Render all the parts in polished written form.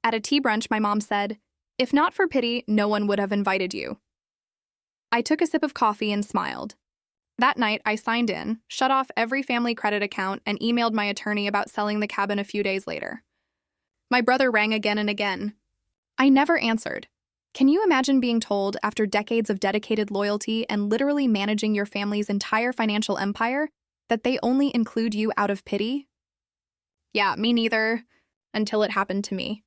At a tea brunch, my mom said, "If not for pity, no one would have invited you." I took a sip of coffee and smiled. That night, I signed in, shut off every family credit account, and emailed my attorney about selling the cabin a few days later. My brother rang again and again. I never answered. Can you imagine being told, after decades of dedicated loyalty and literally managing your family's entire financial empire, that they only include you out of pity? Yeah, me neither, until it happened to me.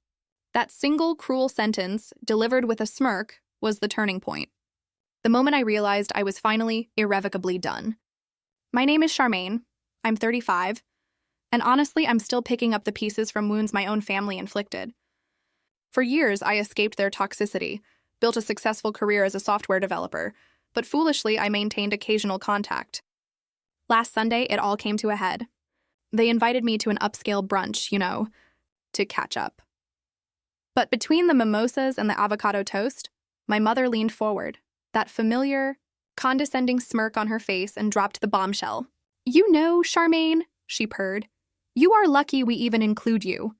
That single cruel sentence, delivered with a smirk, was the turning point. The moment I realized I was finally irrevocably done. My name is Charmaine. I'm 35, and honestly, I'm still picking up the pieces from wounds my own family inflicted. For years, I escaped their toxicity, built a successful career as a software developer, but foolishly, I maintained occasional contact. Last Sunday, it all came to a head. They invited me to an upscale brunch, to catch up. But between the mimosas and the avocado toast, my mother leaned forward, that familiar, condescending smirk on her face, and dropped the bombshell. "You know, Charmaine," she purred, "you are lucky we even include you."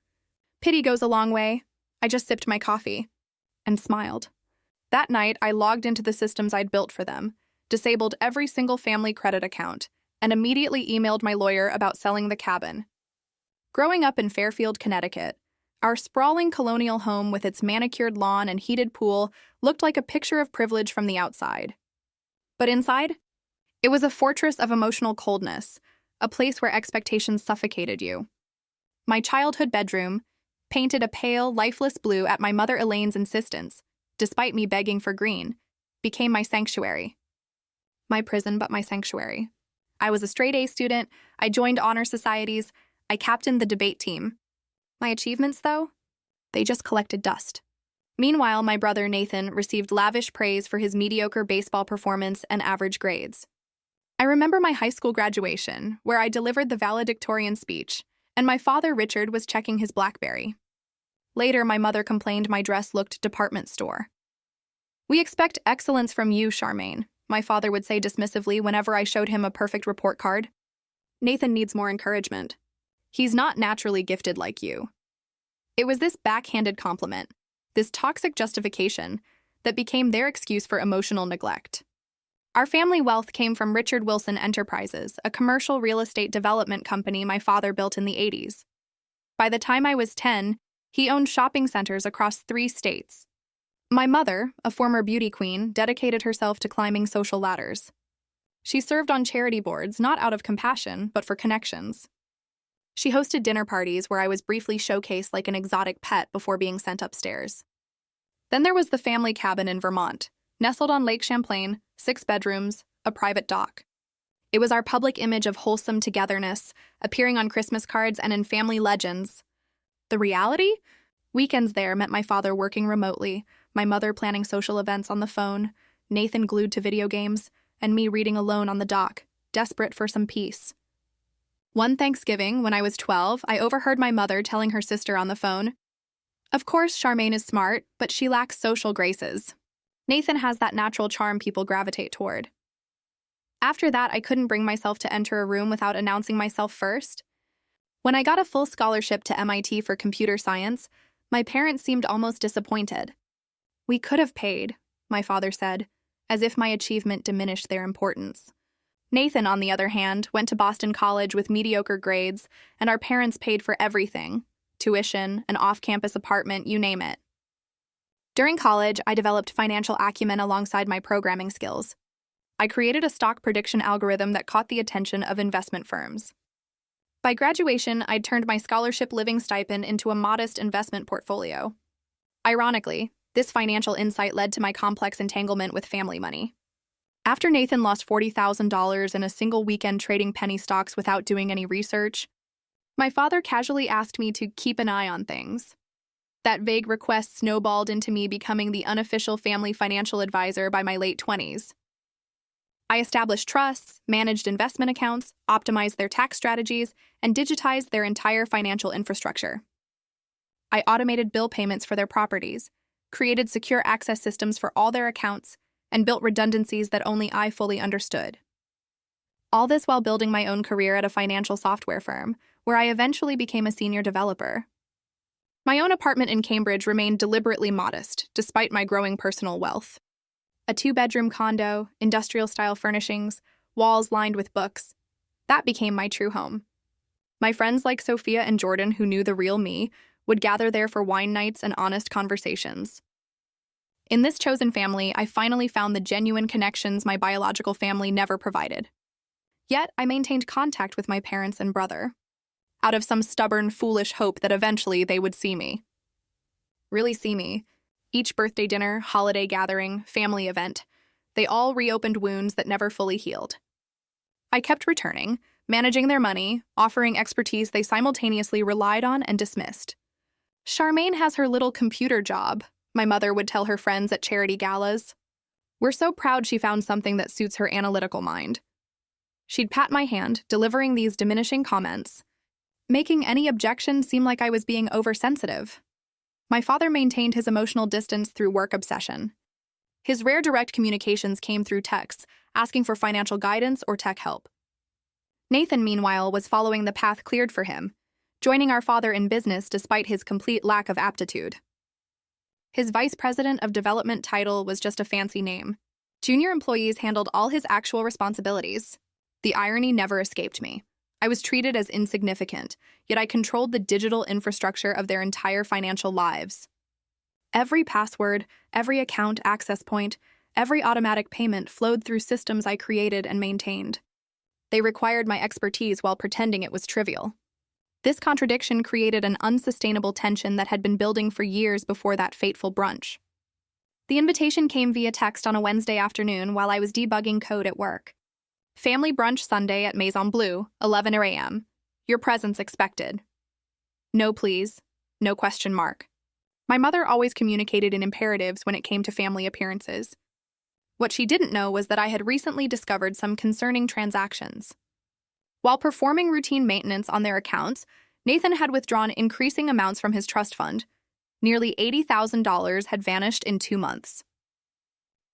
Pity goes a long way. I just sipped my coffee and smiled. That night, I logged into the systems I'd built for them, disabled every single family credit account, and immediately emailed my lawyer about selling the cabin. Growing up in Fairfield, Connecticut, our sprawling colonial home with its manicured lawn and heated pool looked like a picture of privilege from the outside. But inside, it was a fortress of emotional coldness, a place where expectations suffocated you. My childhood bedroom, painted a pale, lifeless blue at my mother Elaine's insistence, despite me begging for green, became my sanctuary. My prison, but my sanctuary. I was a straight-A student, I joined honor societies, I captained the debate team. My achievements, though? They just collected dust. Meanwhile, my brother Nathan received lavish praise for his mediocre baseball performance and average grades. I remember my high school graduation, where I delivered the valedictorian speech, and my father Richard was checking his BlackBerry. Later, my mother complained my dress looked department store. "We expect excellence from you, Charmaine," my father would say dismissively whenever I showed him a perfect report card. "Nathan needs more encouragement. He's not naturally gifted like you." It was this backhanded compliment, this toxic justification, that became their excuse for emotional neglect. Our family wealth came from Richard Wilson Enterprises, a commercial real estate development company my father built in the 80s. By the time I was 10, he owned shopping centers across 3 states. My mother, a former beauty queen, dedicated herself to climbing social ladders. She served on charity boards, not out of compassion, but for connections. She hosted dinner parties where I was briefly showcased like an exotic pet before being sent upstairs. Then there was the family cabin in Vermont, nestled on Lake Champlain, 6 bedrooms, a private dock. It was our public image of wholesome togetherness, appearing on Christmas cards and in family legends. The reality? Weekends there meant my father working remotely, my mother planning social events on the phone, Nathan glued to video games, and me reading alone on the dock, desperate for some peace. One Thanksgiving, when I was 12, I overheard my mother telling her sister on the phone, "Of course, Charmaine is smart, but she lacks social graces. Nathan has that natural charm people gravitate toward." After that, I couldn't bring myself to enter a room without announcing myself first. When I got a full scholarship to MIT for computer science, my parents seemed almost disappointed. "We could have paid," my father said, as if my achievement diminished their importance. Nathan, on the other hand, went to Boston College with mediocre grades, and our parents paid for everything: tuition, an off-campus apartment, you name it. During college, I developed financial acumen alongside my programming skills. I created a stock prediction algorithm that caught the attention of investment firms. By graduation, I'd turned my scholarship living stipend into a modest investment portfolio. Ironically, this financial insight led to my complex entanglement with family money. After Nathan lost $40,000 in a single weekend trading penny stocks without doing any research, my father casually asked me to keep an eye on things. That vague request snowballed into me becoming the unofficial family financial advisor by my late 20s. I established trusts, managed investment accounts, optimized their tax strategies, and digitized their entire financial infrastructure. I automated bill payments for their properties, created secure access systems for all their accounts, and built redundancies that only I fully understood. All this while building my own career at a financial software firm, where I eventually became a senior developer. My own apartment in Cambridge remained deliberately modest, despite my growing personal wealth. A two-bedroom condo, industrial-style furnishings, walls lined with books. That became my true home. My friends like Sophia and Jordan, who knew the real me, would gather there for wine nights and honest conversations. In this chosen family, I finally found the genuine connections my biological family never provided. Yet, I maintained contact with my parents and brother, out of some stubborn, foolish hope that eventually they would see me. Really see me. Each birthday dinner, holiday gathering, family event, they all reopened wounds that never fully healed. I kept returning, managing their money, offering expertise they simultaneously relied on and dismissed. Charmaine has her little computer job, my mother would tell her friends at charity galas. We're so proud she found something that suits her analytical mind. She'd pat my hand, delivering these diminishing comments, making any objection seem like I was being oversensitive. My father maintained his emotional distance through work obsession. His rare direct communications came through texts, asking for financial guidance or tech help. Nathan, meanwhile, was following the path cleared for him, joining our father in business despite his complete lack of aptitude. His vice president of development title was just a fancy name. Junior employees handled all his actual responsibilities. The irony never escaped me. I was treated as insignificant, yet I controlled the digital infrastructure of their entire financial lives. Every password, every account access point, every automatic payment flowed through systems I created and maintained. They required my expertise while pretending it was trivial. This contradiction created an unsustainable tension that had been building for years before that fateful brunch. The invitation came via text on a Wednesday afternoon while I was debugging code at work. Family brunch Sunday at Maison Bleu, 11 a.m. Your presence expected. No please, no question mark. My mother always communicated in imperatives when it came to family appearances. What she didn't know was that I had recently discovered some concerning transactions. While performing routine maintenance on their accounts, Nathan had withdrawn increasing amounts from his trust fund. Nearly $80,000 had vanished in 2 months.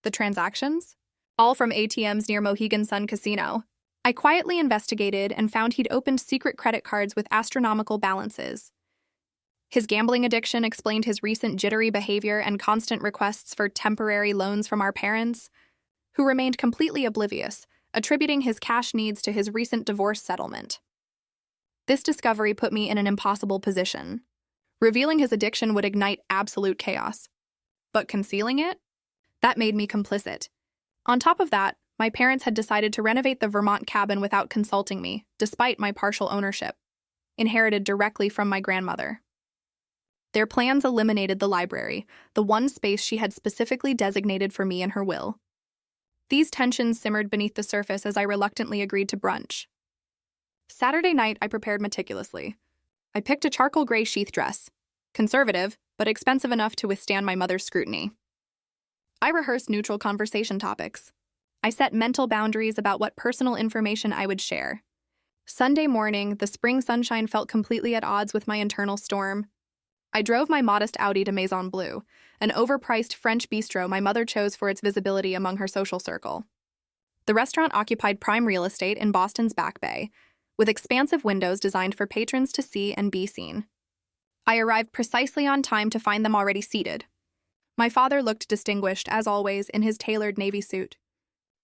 The transactions? All from ATMs near Mohegan Sun Casino. I quietly investigated and found he'd opened secret credit cards with astronomical balances. His gambling addiction explained his recent jittery behavior and constant requests for temporary loans from our parents, who remained completely oblivious, attributing his cash needs to his recent divorce settlement. This discovery put me in an impossible position. Revealing his addiction would ignite absolute chaos. But concealing it? That made me complicit. On top of that, my parents had decided to renovate the Vermont cabin without consulting me, despite my partial ownership, inherited directly from my grandmother. Their plans eliminated the library, the one space she had specifically designated for me in her will. These tensions simmered beneath the surface as I reluctantly agreed to brunch. Saturday night, I prepared meticulously. I picked a charcoal gray sheath dress, conservative, but expensive enough to withstand my mother's scrutiny. I rehearsed neutral conversation topics. I set mental boundaries about what personal information I would share. Sunday morning, the spring sunshine felt completely at odds with my internal storm. I drove my modest Audi to Maison Bleu, an overpriced French bistro my mother chose for its visibility among her social circle. The restaurant occupied prime real estate in Boston's Back Bay, with expansive windows designed for patrons to see and be seen. I arrived precisely on time to find them already seated. My father looked distinguished, as always, in his tailored navy suit.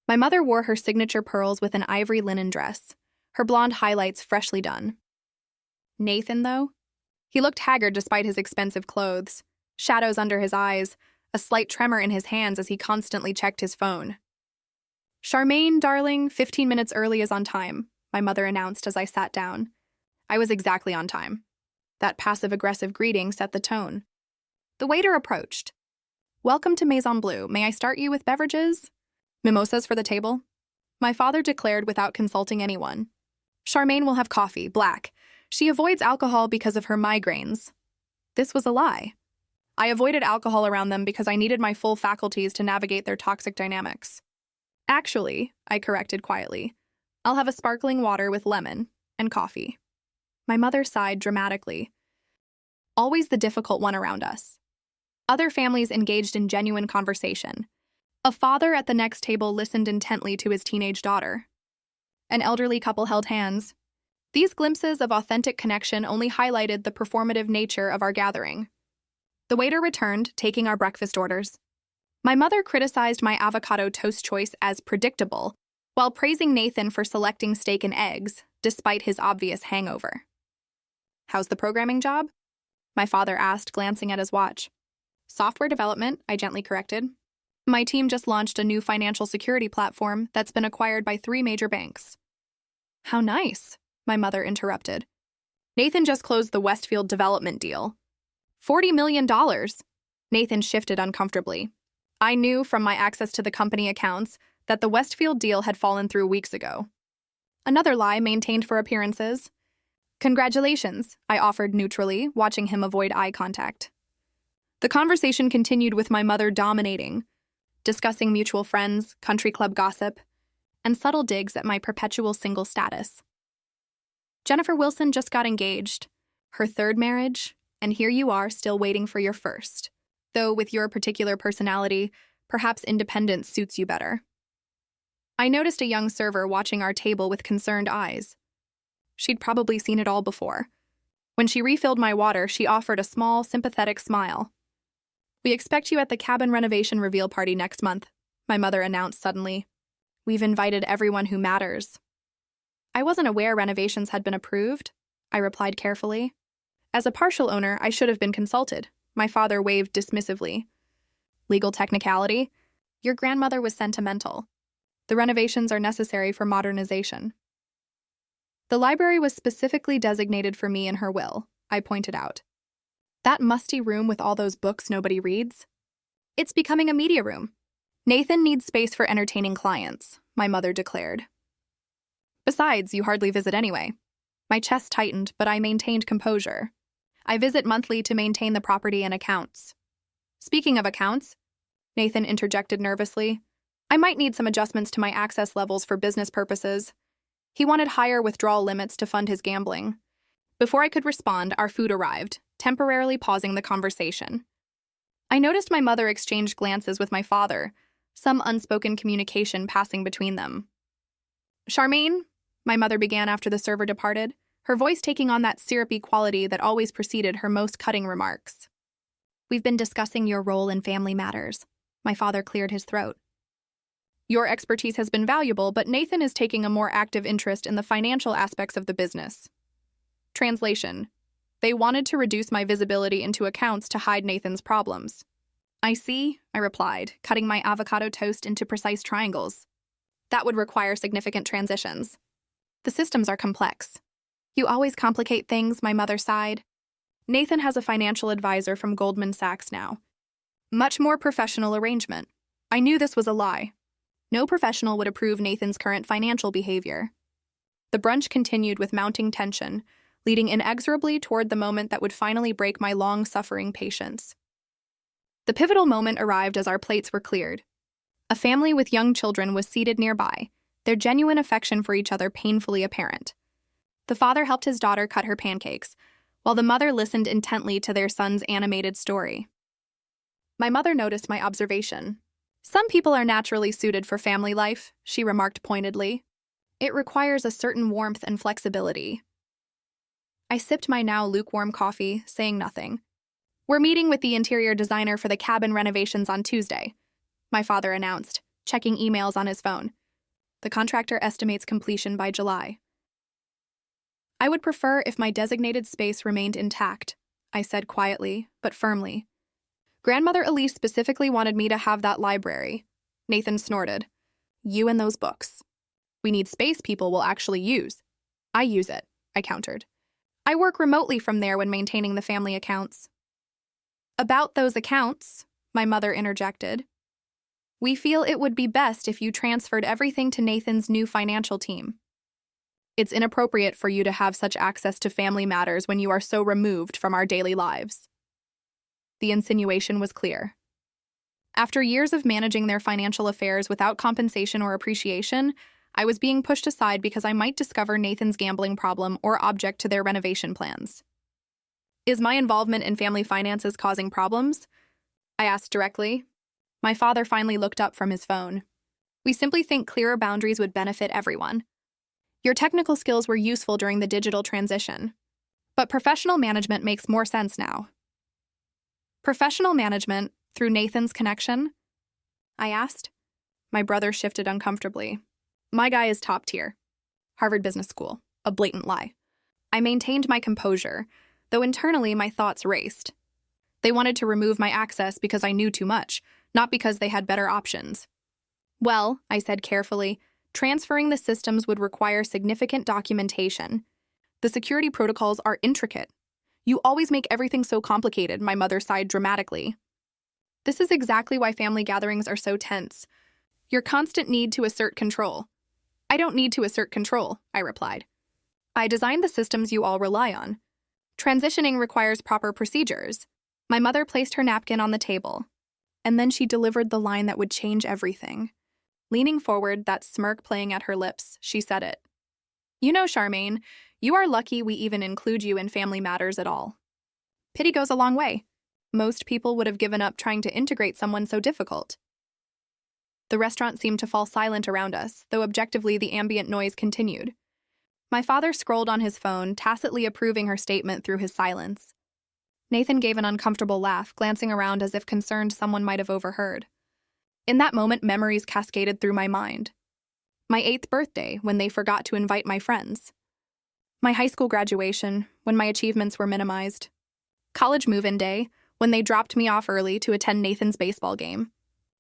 My mother wore her signature pearls with an ivory linen dress, her blonde highlights freshly done. Nathan, though? He looked haggard despite his expensive clothes, shadows under his eyes, a slight tremor in his hands as he constantly checked his phone. "Charmaine, darling, 15 minutes early is on time," my mother announced as I sat down. I was exactly on time. That passive-aggressive greeting set the tone. The waiter approached. "Welcome to Maison Bleu. May I start you with beverages? Mimosas for the table?" My father declared without consulting anyone. "Charmaine will have coffee, black. She avoids alcohol because of her migraines." This was a lie. I avoided alcohol around them because I needed my full faculties to navigate their toxic dynamics. "Actually," I corrected quietly, "I'll have a sparkling water with lemon and coffee." My mother sighed dramatically. Always the difficult one around us. Other families engaged in genuine conversation. A father at the next table listened intently to his teenage daughter. An elderly couple held hands. These glimpses of authentic connection only highlighted the performative nature of our gathering. The waiter returned, taking our breakfast orders. My mother criticized my avocado toast choice as predictable, while praising Nathan for selecting steak and eggs, despite his obvious hangover. "How's the programming job?" my father asked, glancing at his watch. "Software development," I gently corrected. "My team just launched a new financial security platform that's been acquired by 3 major banks." "How nice," my mother interrupted. "Nathan just closed the Westfield development deal. $40 million. Nathan shifted uncomfortably. I knew from my access to the company accounts that the Westfield deal had fallen through weeks ago. Another lie maintained for appearances. "Congratulations," I offered neutrally, watching him avoid eye contact. The conversation continued with my mother dominating, discussing mutual friends, country club gossip, and subtle digs at my perpetual single status. "Jennifer Wilson just got engaged. Her 3rd marriage, and here you are still waiting for your 1st. Though with your particular personality, perhaps independence suits you better." I noticed a young server watching our table with concerned eyes. She'd probably seen it all before. When she refilled my water, she offered a small, sympathetic smile. "We expect you at the cabin renovation reveal party next month," my mother announced suddenly. "We've invited everyone who matters." "I wasn't aware renovations had been approved," I replied carefully. "As a partial owner, I should have been consulted," my father waved dismissively. "Legal technicality? Your grandmother was sentimental. The renovations are necessary for modernization." "The library was specifically designated for me in her will," I pointed out. "That musty room with all those books nobody reads? It's becoming a media room. Nathan needs space for entertaining clients," my mother declared. "Besides, you hardly visit anyway." My chest tightened, but I maintained composure. "I visit monthly to maintain the property and accounts." "Speaking of accounts," Nathan interjected nervously, "I might need some adjustments to my access levels for business purposes." He wanted higher withdrawal limits to fund his gambling. Before I could respond, our food arrived, temporarily pausing the conversation. I noticed my mother exchanged glances with my father, some unspoken communication passing between them. "Charmaine," my mother began after the server departed, her voice taking on that syrupy quality that always preceded her most cutting remarks. "We've been discussing your role in family matters." My father cleared his throat. "Your expertise has been valuable, but Nathan is taking a more active interest in the financial aspects of the business." Translation: They wanted to reduce my visibility into accounts to hide Nathan's problems. "I see," I replied, cutting my avocado toast into precise triangles. "That would require significant transitions. The systems are complex." "You always complicate things," my mother sighed. "Nathan has a financial advisor from Goldman Sachs now. Much more professional arrangement." I knew this was a lie. No professional would approve Nathan's current financial behavior. The brunch continued with mounting tension, leading inexorably toward the moment that would finally break my long-suffering patience. The pivotal moment arrived as our plates were cleared. A family with young children was seated nearby, their genuine affection for each other painfully apparent. The father helped his daughter cut her pancakes, while the mother listened intently to their son's animated story. My mother noticed my observation. "Some people are naturally suited for family life," she remarked pointedly. "It requires a certain warmth and flexibility." I sipped my now lukewarm coffee, saying nothing. "We're meeting with the interior designer for the cabin renovations on Tuesday," my father announced, checking emails on his phone. "The contractor estimates completion by July." "I would prefer if my designated space remained intact," I said quietly, but firmly. "Grandmother Elise specifically wanted me to have that library." Nathan snorted. "You and those books. We need space people will actually use." "I use it," I countered. "I work remotely from there when maintaining the family accounts." "About those accounts," my mother interjected, "we feel it would be best if you transferred everything to Nathan's new financial team. It's inappropriate for you to have such access to family matters when you are so removed from our daily lives." The insinuation was clear. After years of managing their financial affairs without compensation or appreciation, I was being pushed aside because I might discover Nathan's gambling problem or object to their renovation plans. "Is my involvement in family finances causing problems?" I asked directly. My father finally looked up from his phone. "We simply think clearer boundaries would benefit everyone. Your technical skills were useful during the digital transition, but professional management makes more sense now. Professional management through Nathan's connection? I asked. My brother shifted uncomfortably. My guy is top tier. Harvard Business School. A blatant lie. I maintained my composure, though internally my thoughts raced. They wanted to remove my access because I knew too much, not because they had better options. Well, I said carefully, transferring the systems would require significant documentation. The security protocols are intricate. You always make everything so complicated, my mother sighed dramatically. This is exactly why family gatherings are so tense. Your constant need to assert control. I don't need to assert control, I replied. I designed the systems you all rely on. Transitioning requires proper procedures. My mother placed her napkin on the table, and then she delivered the line that would change everything. Leaning forward, that smirk playing at her lips, she said it. You know, Charmaine, you are lucky we even include you in family matters at all. Pity goes a long way. Most people would have given up trying to integrate someone so difficult. The restaurant seemed to fall silent around us, though objectively the ambient noise continued. My father scrolled on his phone, tacitly approving her statement through his silence. Nathan gave an uncomfortable laugh, glancing around as if concerned someone might have overheard. In that moment, memories cascaded through my mind. My 8th birthday, when they forgot to invite my friends. My high school graduation, when my achievements were minimized. College move-in day, when they dropped me off early to attend Nathan's baseball game.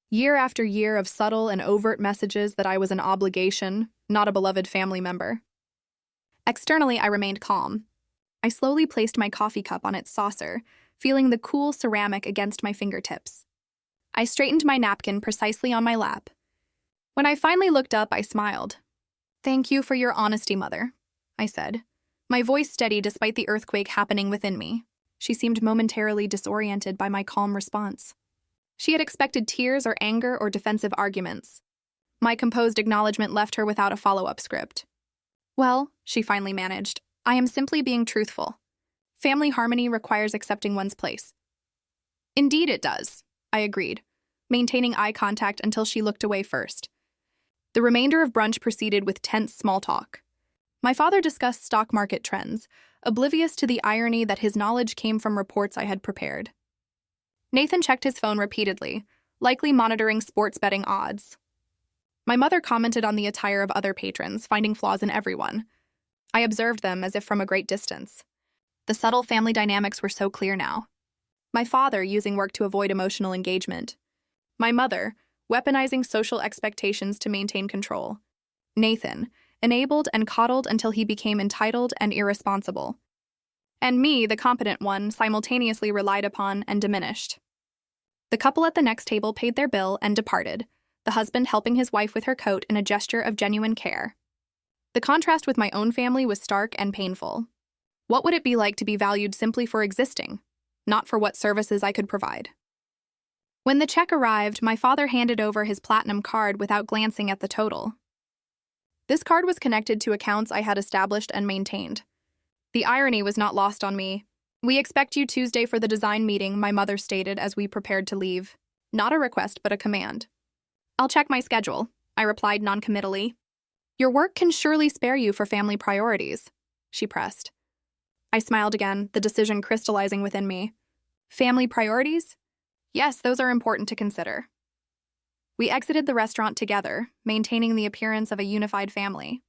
Year after year of subtle and overt messages that I was an obligation, not a beloved family member. Externally, I remained calm. I slowly placed my coffee cup on its saucer, feeling the cool ceramic against my fingertips. I straightened my napkin precisely on my lap. When I finally looked up, I smiled. Thank you for your honesty, Mother, I said, my voice steady despite the earthquake happening within me. She seemed momentarily disoriented by my calm response. She had expected tears or anger or defensive arguments. My composed acknowledgement left her without a follow-up script. Well, she finally managed, I am simply being truthful. Family harmony requires accepting one's place. Indeed it does, I agreed, maintaining eye contact until she looked away first. The remainder of brunch proceeded with tense small talk. My father discussed stock market trends, oblivious to the irony that his knowledge came from reports I had prepared. Nathan checked his phone repeatedly, likely monitoring sports betting odds. My mother commented on the attire of other patrons, finding flaws in everyone. I observed them as if from a great distance. The subtle family dynamics were so clear now. My father using work to avoid emotional engagement. My mother weaponizing social expectations to maintain control. Nathan enabled and coddled until he became entitled and irresponsible. And me, the competent one, simultaneously relied upon and diminished. The couple at the next table paid their bill and departed, the husband helping his wife with her coat in a gesture of genuine care. The contrast with my own family was stark and painful. What would it be like to be valued simply for existing, not for what services I could provide? When the check arrived, my father handed over his platinum card without glancing at the total. This card was connected to accounts I had established and maintained. The irony was not lost on me. We expect you Tuesday for the design meeting, my mother stated as we prepared to leave. Not a request, but a command. I'll check my schedule, I replied noncommittally. Your work can surely spare you for family priorities, she pressed. I smiled again, the decision crystallizing within me. Family priorities? Yes, those are important to consider. We exited the restaurant together, maintaining the appearance of a unified family.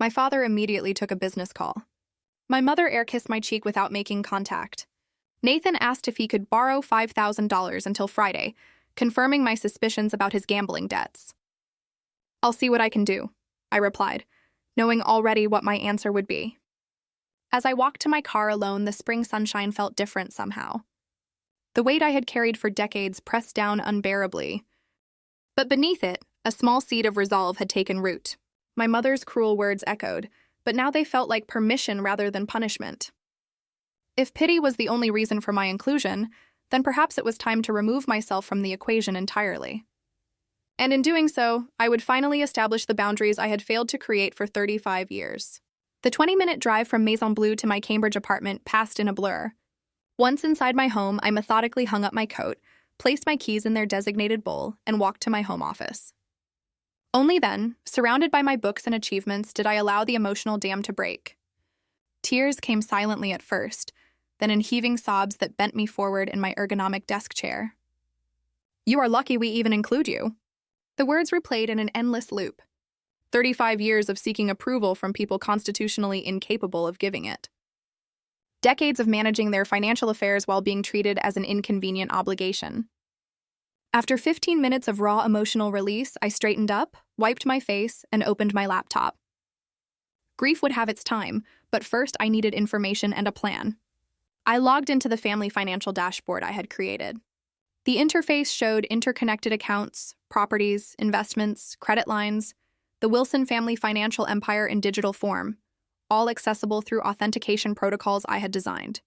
My father immediately took a business call. My mother air-kissed my cheek without making contact. Nathan asked if he could borrow $5,000 until Friday, confirming my suspicions about his gambling debts. I'll see what I can do, I replied, knowing already what my answer would be. As I walked to my car alone, the spring sunshine felt different somehow. The weight I had carried for decades pressed down unbearably. But beneath it, a small seed of resolve had taken root. My mother's cruel words echoed, but now they felt like permission rather than punishment. If pity was the only reason for my inclusion, then perhaps it was time to remove myself from the equation entirely. And in doing so, I would finally establish the boundaries I had failed to create for 35 years. The 20-minute drive from Maison Bleu to my Cambridge apartment passed in a blur. Once inside my home, I methodically hung up my coat, placed my keys in their designated bowl, and walked to my home office. Only then, surrounded by my books and achievements, did I allow the emotional dam to break. Tears came silently at first, then in heaving sobs that bent me forward in my ergonomic desk chair. "You are lucky we even include you." The words replayed in an endless loop. 35 years of seeking approval from people constitutionally incapable of giving it. Decades of managing their financial affairs while being treated as an inconvenient obligation. After 15 minutes of raw emotional release, I straightened up, wiped my face, and opened my laptop. Grief would have its time, but first I needed information and a plan. I logged into the family financial dashboard I had created. The interface showed interconnected accounts, properties, investments, credit lines, the Wilson family financial empire in digital form, all accessible through authentication protocols I had designed.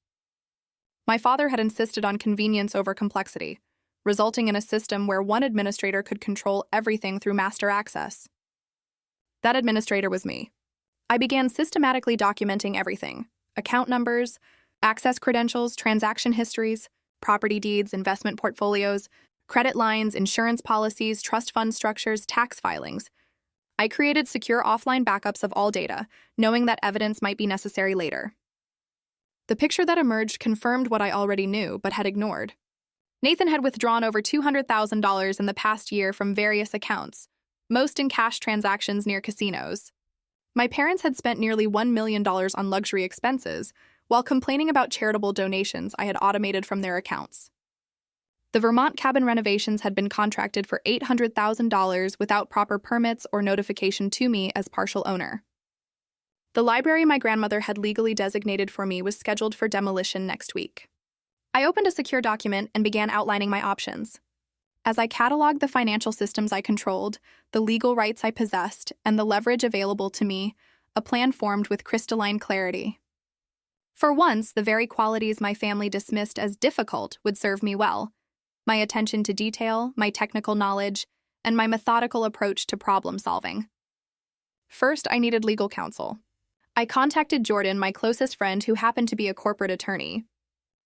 My father had insisted on convenience over complexity, resulting in a system where one administrator could control everything through master access. That administrator was me. I began systematically documenting everything: account numbers, access credentials, transaction histories, property deeds, investment portfolios, credit lines, insurance policies, trust fund structures, tax filings. I created secure offline backups of all data, knowing that evidence might be necessary later. The picture that emerged confirmed what I already knew but had ignored. Nathan had withdrawn over $200,000 in the past year from various accounts, most in cash transactions near casinos. My parents had spent nearly $1 million on luxury expenses, while complaining about charitable donations I had automated from their accounts. The Vermont cabin renovations had been contracted for $800,000 without proper permits or notification to me as partial owner. The library my grandmother had legally designated for me was scheduled for demolition next week. I opened a secure document and began outlining my options. As I cataloged the financial systems I controlled, the legal rights I possessed, and the leverage available to me, a plan formed with crystalline clarity. For once, the very qualities my family dismissed as difficult would serve me well: my attention to detail, my technical knowledge, and my methodical approach to problem solving. First, I needed legal counsel. I contacted Jordan, my closest friend who happened to be a corporate attorney.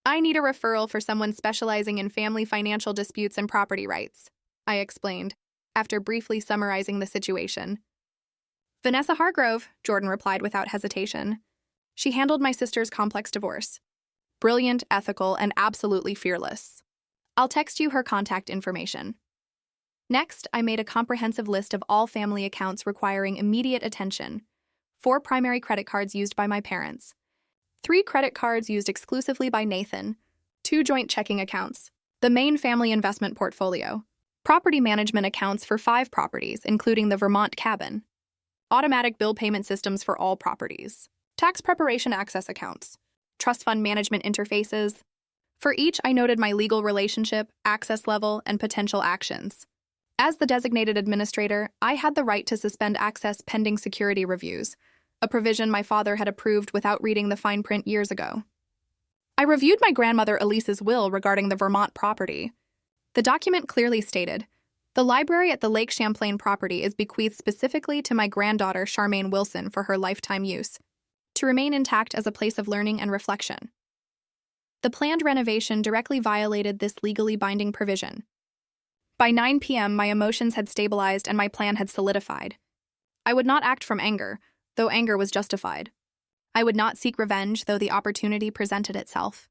"I need a referral for someone specializing in family financial disputes and property rights," I explained, after briefly summarizing the situation. "Vanessa Hargrove," Jordan replied without hesitation. She handled my sister's complex divorce. Brilliant, ethical, and absolutely fearless. I'll text you her contact information. Next, I made a comprehensive list of all family accounts requiring immediate attention: 4 primary credit cards used by my parents, 3 credit cards used exclusively by Nathan, 2 joint checking accounts, the main family investment portfolio, property management accounts for 5 properties, including the Vermont cabin, automatic bill payment systems for all properties, tax preparation access accounts, trust fund management interfaces. For each, I noted my legal relationship, access level, and potential actions. As the designated administrator, I had the right to suspend access pending security reviews, a provision my father had approved without reading the fine print years ago. I reviewed my grandmother Elise's will regarding the Vermont property. The document clearly stated, "The library at the Lake Champlain property is bequeathed specifically to my granddaughter Charmaine Wilson for her lifetime use, to remain intact as a place of learning and reflection." The planned renovation directly violated this legally binding provision. By 9 p.m., my emotions had stabilized and my plan had solidified. I would not act from anger, though anger was justified. I would not seek revenge, though the opportunity presented itself.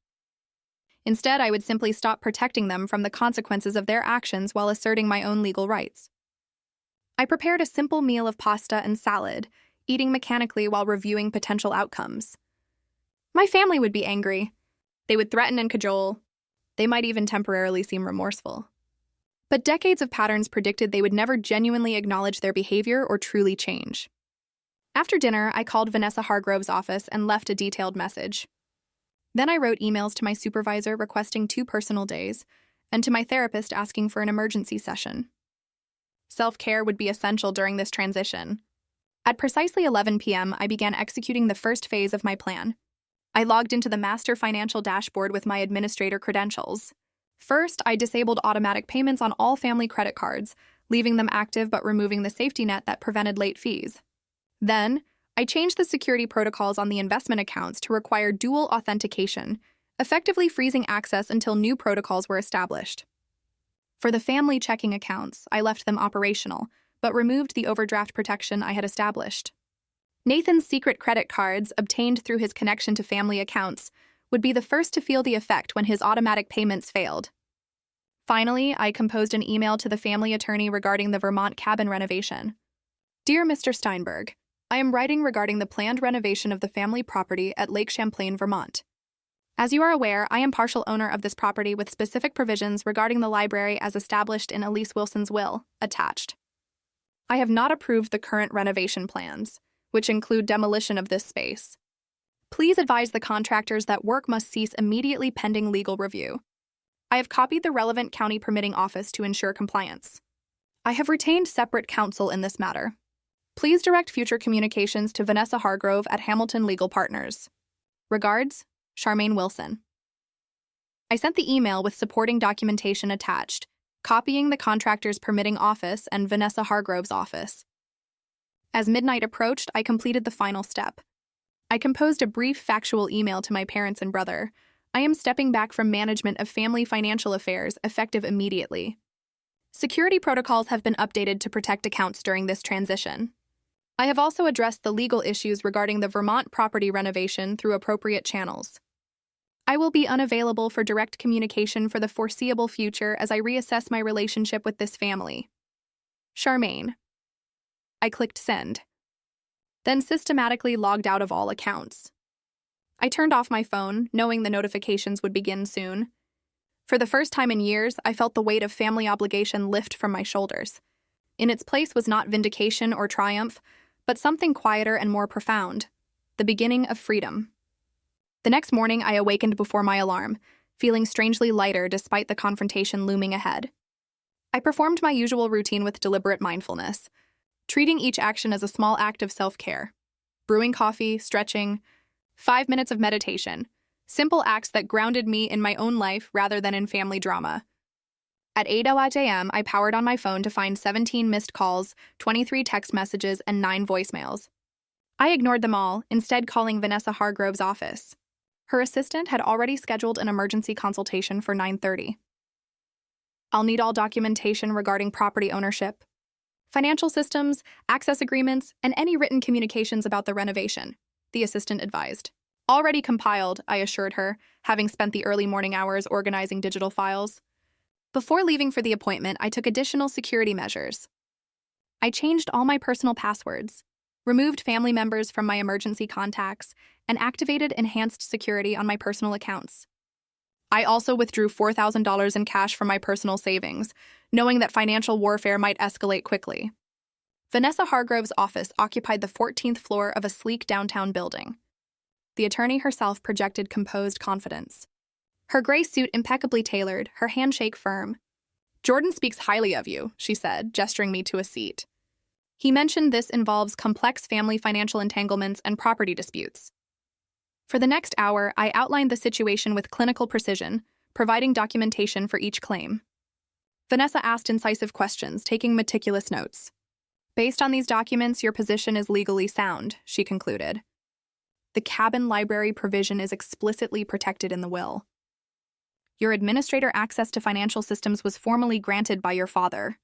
Instead, I would simply stop protecting them from the consequences of their actions while asserting my own legal rights. I prepared a simple meal of pasta and salad, eating mechanically while reviewing potential outcomes. My family would be angry. They would threaten and cajole. They might even temporarily seem remorseful. But decades of patterns predicted they would never genuinely acknowledge their behavior or truly change. After dinner, I called Vanessa Hargrove's office and left a detailed message. Then I wrote emails to my supervisor requesting 2 personal days, and to my therapist asking for an emergency session. Self-care would be essential during this transition. At precisely 11 p.m., I began executing the first phase of my plan. I logged into the master financial dashboard with my administrator credentials. First, I disabled automatic payments on all family credit cards, leaving them active but removing the safety net that prevented late fees. Then, I changed the security protocols on the investment accounts to require dual authentication, effectively freezing access until new protocols were established. For the family checking accounts, I left them operational, but removed the overdraft protection I had established. Nathan's secret credit cards, obtained through his connection to family accounts, would be the first to feel the effect when his automatic payments failed. Finally, I composed an email to the family attorney regarding the Vermont cabin renovation. Dear Mr. Steinberg, I am writing regarding the planned renovation of the family property at Lake Champlain, Vermont. As you are aware, I am partial owner of this property with specific provisions regarding the library as established in Elise Wilson's will, attached. I have not approved the current renovation plans, which include demolition of this space. Please advise the contractors that work must cease immediately pending legal review. I have copied the relevant county permitting office to ensure compliance. I have retained separate counsel in this matter. Please direct future communications to Vanessa Hargrove at Hamilton Legal Partners. Regards, Charmaine Wilson. I sent the email with supporting documentation attached, copying the contractor's permitting office and Vanessa Hargrove's office. As midnight approached, I completed the final step. I composed a brief factual email to my parents and brother. I am stepping back from management of family financial affairs, effective immediately. Security protocols have been updated to protect accounts during this transition. I have also addressed the legal issues regarding the Vermont property renovation through appropriate channels. I will be unavailable for direct communication for the foreseeable future as I reassess my relationship with this family. Charmaine. I clicked send, then systematically logged out of all accounts. I turned off my phone, knowing the notifications would begin soon. For the first time in years, I felt the weight of family obligation lift from my shoulders. In its place was not vindication or triumph, but something quieter and more profound, the beginning of freedom. The next morning, I awakened before my alarm, feeling strangely lighter despite the confrontation looming ahead. I performed my usual routine with deliberate mindfulness, treating each action as a small act of self-care. Brewing coffee, stretching, 5 minutes of meditation, simple acts that grounded me in my own life rather than in family drama. At 8:00 a.m., I powered on my phone to find 17 missed calls, 23 text messages, and 9 voicemails. I ignored them all, instead calling Vanessa Hargrove's office. Her assistant had already scheduled an emergency consultation for 9:30. I'll need all documentation regarding property ownership, financial systems, access agreements, and any written communications about the renovation, the assistant advised. Already compiled, I assured her, having spent the early morning hours organizing digital files. Before leaving for the appointment, I took additional security measures. I changed all my personal passwords, removed family members from my emergency contacts, and activated enhanced security on my personal accounts. I also withdrew $4,000 in cash from my personal savings, knowing that financial warfare might escalate quickly. Vanessa Hargrove's office occupied the 14th floor of a sleek downtown building. The attorney herself projected composed confidence. Her gray suit impeccably tailored, her handshake firm. "Jordan speaks highly of you," she said, gesturing me to a seat. He mentioned this involves complex family financial entanglements and property disputes. For the next hour, I outlined the situation with clinical precision, providing documentation for each claim. Vanessa asked incisive questions, taking meticulous notes. "Based on these documents, your position is legally sound," she concluded. "The cabin library provision is explicitly protected in the will. Your administrator access to financial systems was formally granted by your father.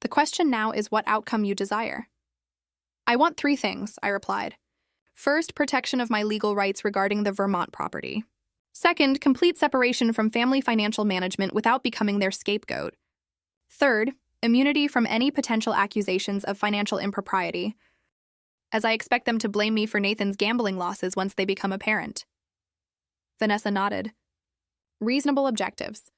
The question now is what outcome you desire." "I want 3 things," I replied. "First, protection of my legal rights regarding the Vermont property. Second, complete separation from family financial management without becoming their scapegoat. Third, immunity from any potential accusations of financial impropriety, as I expect them to blame me for Nathan's gambling losses once they become apparent." Vanessa nodded. "Reasonable objectives.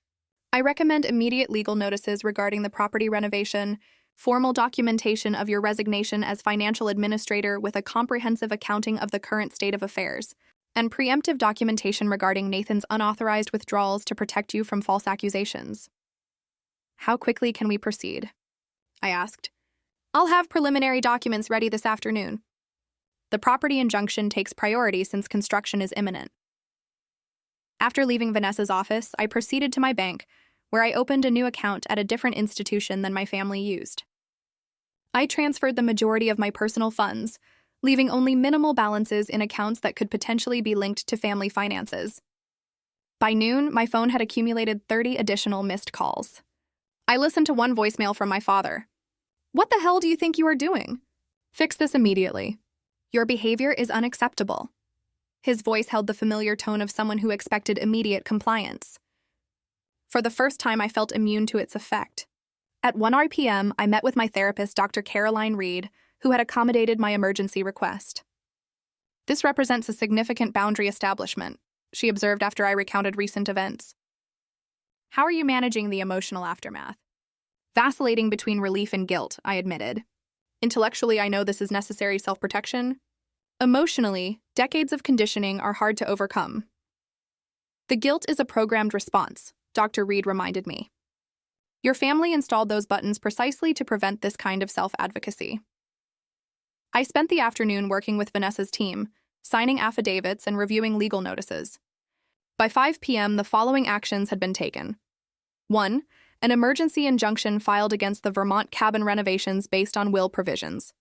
I recommend immediate legal notices regarding the property renovation, formal documentation of your resignation as financial administrator with a comprehensive accounting of the current state of affairs, and preemptive documentation regarding Nathan's unauthorized withdrawals to protect you from false accusations." "How quickly can we proceed?" I asked. "I'll have preliminary documents ready this afternoon. The property injunction takes priority since construction is imminent." After leaving Vanessa's office, I proceeded to my bank, where I opened a new account at a different institution than my family used. I transferred the majority of my personal funds, leaving only minimal balances in accounts that could potentially be linked to family finances. By noon, my phone had accumulated 30 additional missed calls. I listened to one voicemail from my father. What the hell do you think you are doing? Fix this immediately. Your behavior is unacceptable. His voice held the familiar tone of someone who expected immediate compliance. For the first time, I felt immune to its effect. At 1 p.m., I met with my therapist, Dr. Caroline Reed, who had accommodated my emergency request. This represents a significant boundary establishment, she observed after I recounted recent events. How are you managing the emotional aftermath? Vacillating between relief and guilt, I admitted. Intellectually, I know this is necessary self-protection. Emotionally, decades of conditioning are hard to overcome. The guilt is a programmed response, Dr. Reed reminded me. Your family installed those buttons precisely to prevent this kind of self-advocacy. I spent the afternoon working with Vanessa's team, signing affidavits and reviewing legal notices. By 5 p.m., the following actions had been taken. 1. An emergency injunction filed against the Vermont cabin renovations based on will provisions.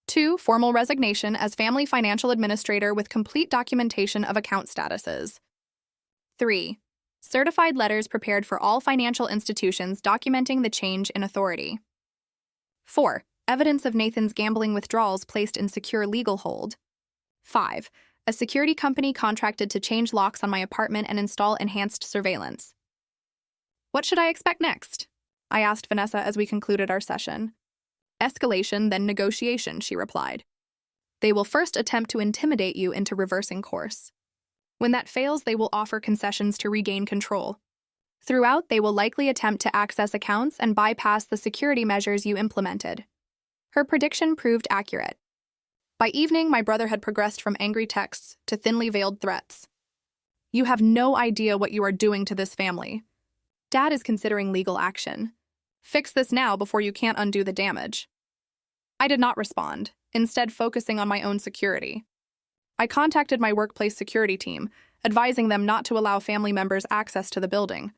2. Formal resignation as family financial administrator with complete documentation of account statuses. 3. Certified letters prepared for all financial institutions documenting the change in authority. 4. Evidence of Nathan's gambling withdrawals placed in secure legal hold. 5. A security company contracted to change locks on my apartment and install enhanced surveillance. What should I expect next? I asked Vanessa as we concluded our session. Escalation, then negotiation, she replied. They will first attempt to intimidate you into reversing course. When that fails, they will offer concessions to regain control. Throughout, they will likely attempt to access accounts and bypass the security measures you implemented. Her prediction proved accurate. By evening, my brother had progressed from angry texts to thinly veiled threats. You have no idea what you are doing to this family. Dad is considering legal action. Fix this now before you can't undo the damage. I did not respond, instead focusing on my own security. I contacted my workplace security team, advising them not to allow family members access to the building.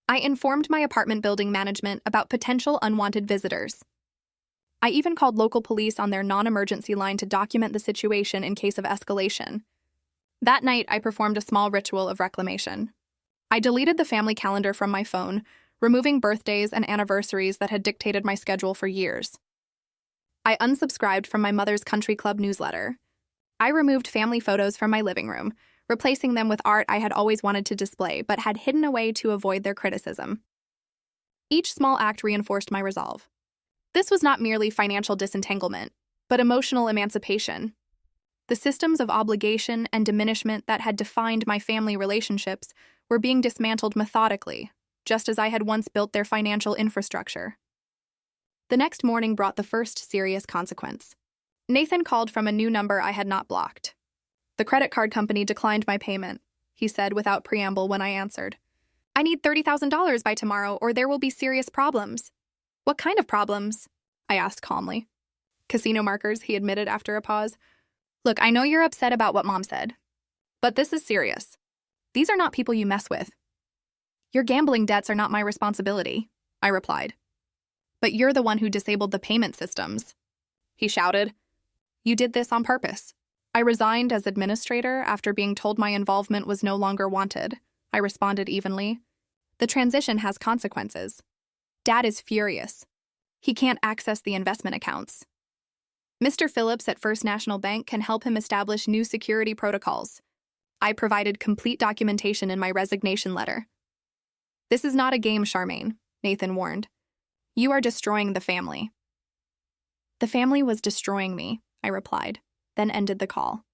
I informed my apartment building management about potential unwanted visitors. I even called local police on their non-emergency line to document the situation in case of escalation. That night, I performed a small ritual of reclamation. I deleted the family calendar from my phone, removing birthdays and anniversaries that had dictated my schedule for years. I unsubscribed from my mother's country club newsletter. I removed family photos from my living room, replacing them with art I had always wanted to display but had hidden away to avoid their criticism. Each small act reinforced my resolve. This was not merely financial disentanglement, but emotional emancipation. The systems of obligation and diminishment that had defined my family relationships were being dismantled methodically, just as I had once built their financial infrastructure. The next morning brought the first serious consequence. Nathan called from a new number I had not blocked. The credit card company declined my payment, he said without preamble when I answered. I need $30,000 by tomorrow or there will be serious problems. What kind of problems? I asked calmly. Casino markers, he admitted after a pause. Look, I know you're upset about what Mom said, but this is serious. These are not people you mess with. Your gambling debts are not my responsibility, I replied. But you're the one who disabled the payment systems, he shouted. You did this on purpose. I resigned as administrator after being told my involvement was no longer wanted, I responded evenly. The transition has consequences. Dad is furious. He can't access the investment accounts. Mr. Phillips at First National Bank can help him establish new security protocols. I provided complete documentation in my resignation letter. This is not a game, Charmaine, Nathan warned. You are destroying the family. The family was destroying me, I replied, then ended the call.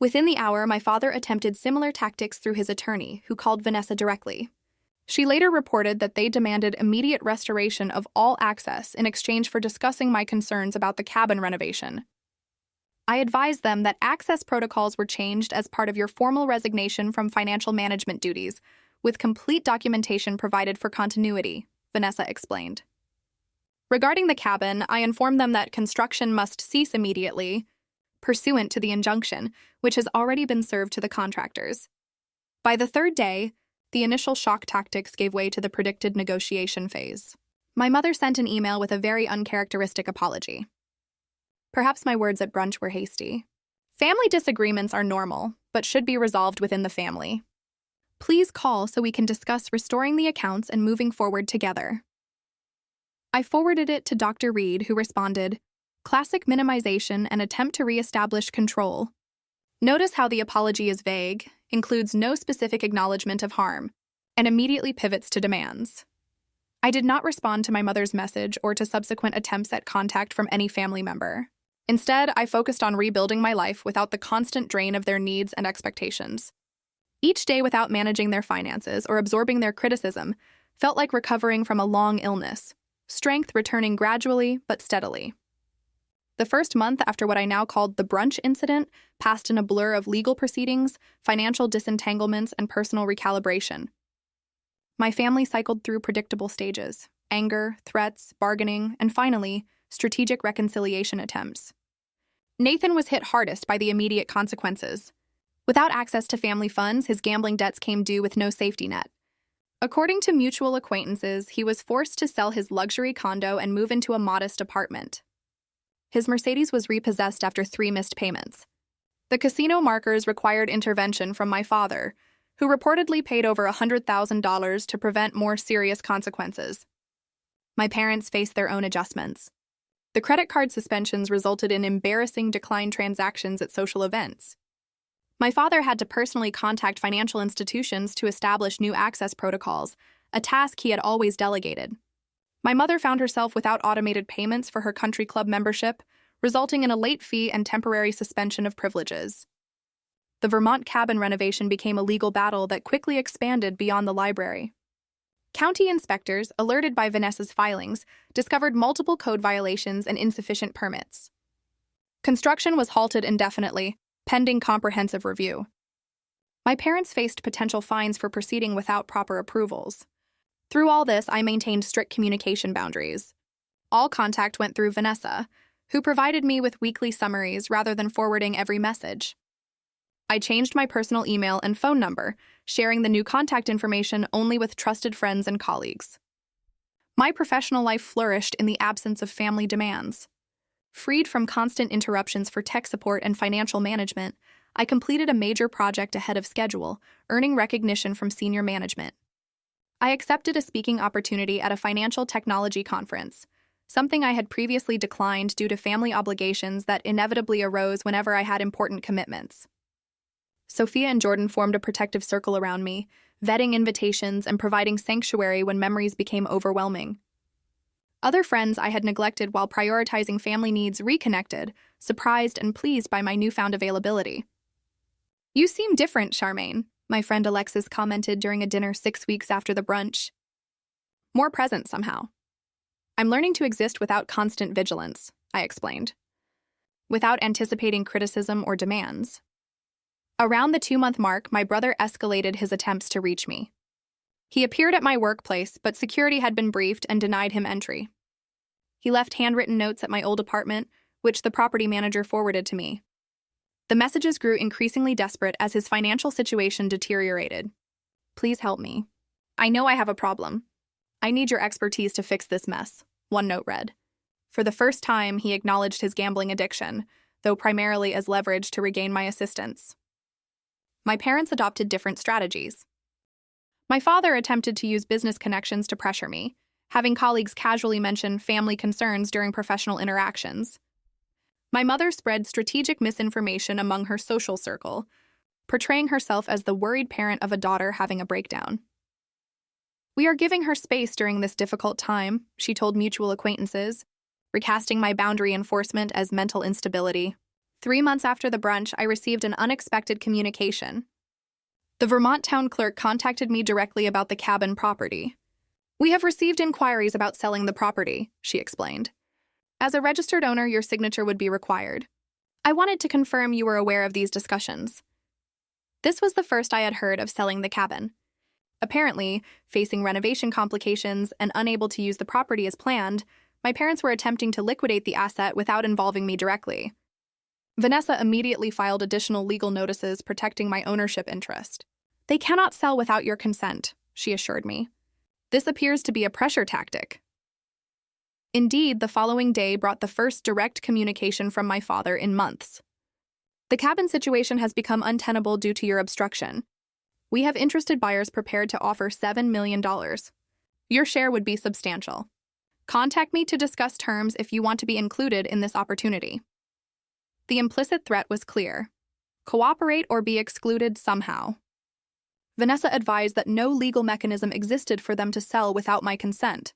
Within the hour, my father attempted similar tactics through his attorney, who called Vanessa directly. She later reported that they demanded immediate restoration of all access in exchange for discussing my concerns about the cabin renovation. I advised them that access protocols were changed as part of your formal resignation from financial management duties, with complete documentation provided for continuity, Vanessa explained. Regarding the cabin, I informed them that construction must cease immediately, pursuant to the injunction, which has already been served to the contractors. By the third day, the initial shock tactics gave way to the predicted negotiation phase. My mother sent an email with a very uncharacteristic apology. Perhaps my words at brunch were hasty. Family disagreements are normal, but should be resolved within the family. Please call so we can discuss restoring the accounts and moving forward together. I forwarded it to Dr. Reed, who responded, "Classic minimization and attempt to reestablish control." Notice how the apology is vague, includes no specific acknowledgement of harm, and immediately pivots to demands. I did not respond to my mother's message or to subsequent attempts at contact from any family member. Instead, I focused on rebuilding my life without the constant drain of their needs and expectations. Each day without managing their finances or absorbing their criticism felt like recovering from a long illness, strength returning gradually but steadily. The first month after what I now called the brunch incident passed in a blur of legal proceedings, financial disentanglements, and personal recalibration. My family cycled through predictable stages: anger, threats, bargaining, and finally, strategic reconciliation attempts. Nathan was hit hardest by the immediate consequences. Without access to family funds, his gambling debts came due with no safety net. According to mutual acquaintances, he was forced to sell his luxury condo and move into a modest apartment. His Mercedes was repossessed after 3 missed payments. The casino markers required intervention from my father, who reportedly paid over $100,000 to prevent more serious consequences. My parents faced their own adjustments. The credit card suspensions resulted in embarrassing declined transactions at social events. My father had to personally contact financial institutions to establish new access protocols, a task he had always delegated. My mother found herself without automated payments for her country club membership, resulting in a late fee and temporary suspension of privileges. The Vermont cabin renovation became a legal battle that quickly expanded beyond the library. County inspectors, alerted by Vanessa's filings, discovered multiple code violations and insufficient permits. Construction was halted indefinitely, pending comprehensive review. My parents faced potential fines for proceeding without proper approvals. Through all this, I maintained strict communication boundaries. All contact went through Vanessa, who provided me with weekly summaries rather than forwarding every message. I changed my personal email and phone number, sharing the new contact information only with trusted friends and colleagues. My professional life flourished in the absence of family demands. Freed from constant interruptions for tech support and financial management, I completed a major project ahead of schedule, earning recognition from senior management. I accepted a speaking opportunity at a financial technology conference, something I had previously declined due to family obligations that inevitably arose whenever I had important commitments. Sophia and Jordan formed a protective circle around me, vetting invitations and providing sanctuary when memories became overwhelming. Other friends I had neglected while prioritizing family needs reconnected, surprised and pleased by my newfound availability. "You seem different, Charmaine," my friend Alexis commented during a dinner 6 weeks after the brunch. "More present somehow." "I'm learning to exist without constant vigilance," I explained. "Without anticipating criticism or demands." Around the 2-month mark, my brother escalated his attempts to reach me. He appeared at my workplace, but security had been briefed and denied him entry. He left handwritten notes at my old apartment, which the property manager forwarded to me. The messages grew increasingly desperate as his financial situation deteriorated. "Please help me. I know I have a problem. I need your expertise to fix this mess," one note read. For the first time, he acknowledged his gambling addiction, though primarily as leverage to regain my assistance. My parents adopted different strategies. My father attempted to use business connections to pressure me, having colleagues casually mention family concerns during professional interactions. My mother spread strategic misinformation among her social circle, portraying herself as the worried parent of a daughter having a breakdown. "We are giving her space during this difficult time," she told mutual acquaintances, recasting my boundary enforcement as mental instability. 3 months after the brunch, I received an unexpected communication. The Vermont town clerk contacted me directly about the cabin property. "We have received inquiries about selling the property," she explained. "As a registered owner, your signature would be required. I wanted to confirm you were aware of these discussions." This was the first I had heard of selling the cabin. Apparently, facing renovation complications and unable to use the property as planned, my parents were attempting to liquidate the asset without involving me directly. Vanessa immediately filed additional legal notices protecting my ownership interest. "They cannot sell without your consent," she assured me. "This appears to be a pressure tactic." Indeed, the following day brought the first direct communication from my father in months. "The cabin situation has become untenable due to your obstruction. We have interested buyers prepared to offer $7 million. Your share would be substantial. Contact me to discuss terms if you want to be included in this opportunity. The implicit threat was clear. Cooperate or be excluded somehow. Vanessa advised that no legal mechanism existed for them to sell without my consent,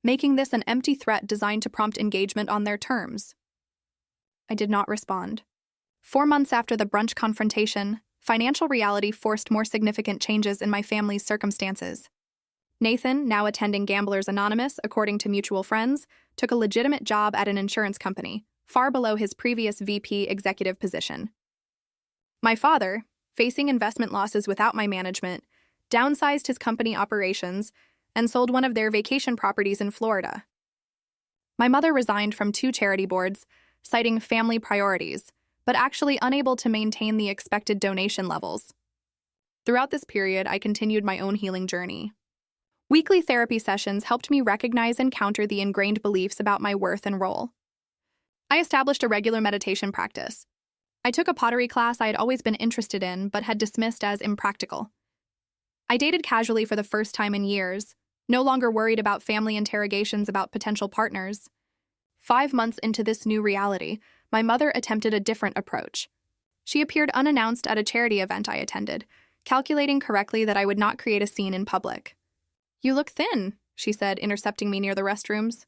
making this an empty threat designed to prompt engagement on their terms. I did not respond. 4 months after the brunch confrontation, financial reality forced more significant changes in my family's circumstances. Nathan, now attending Gamblers Anonymous according to mutual friends, took a legitimate job at an insurance company, far below his previous VP executive position. My father, facing investment losses without my management, downsized his company operations and sold one of their vacation properties in Florida. My mother resigned from 2 charity boards, citing family priorities, but actually unable to maintain the expected donation levels. Throughout this period, I continued my own healing journey. Weekly therapy sessions helped me recognize and counter the ingrained beliefs about my worth and role. I established a regular meditation practice. I took a pottery class I had always been interested in but had dismissed as impractical. I dated casually for the first time in years, no longer worried about family interrogations about potential partners. 5 months into this new reality, my mother attempted a different approach. She appeared unannounced at a charity event I attended, calculating correctly that I would not create a scene in public. "You look thin," she said, intercepting me near the restrooms.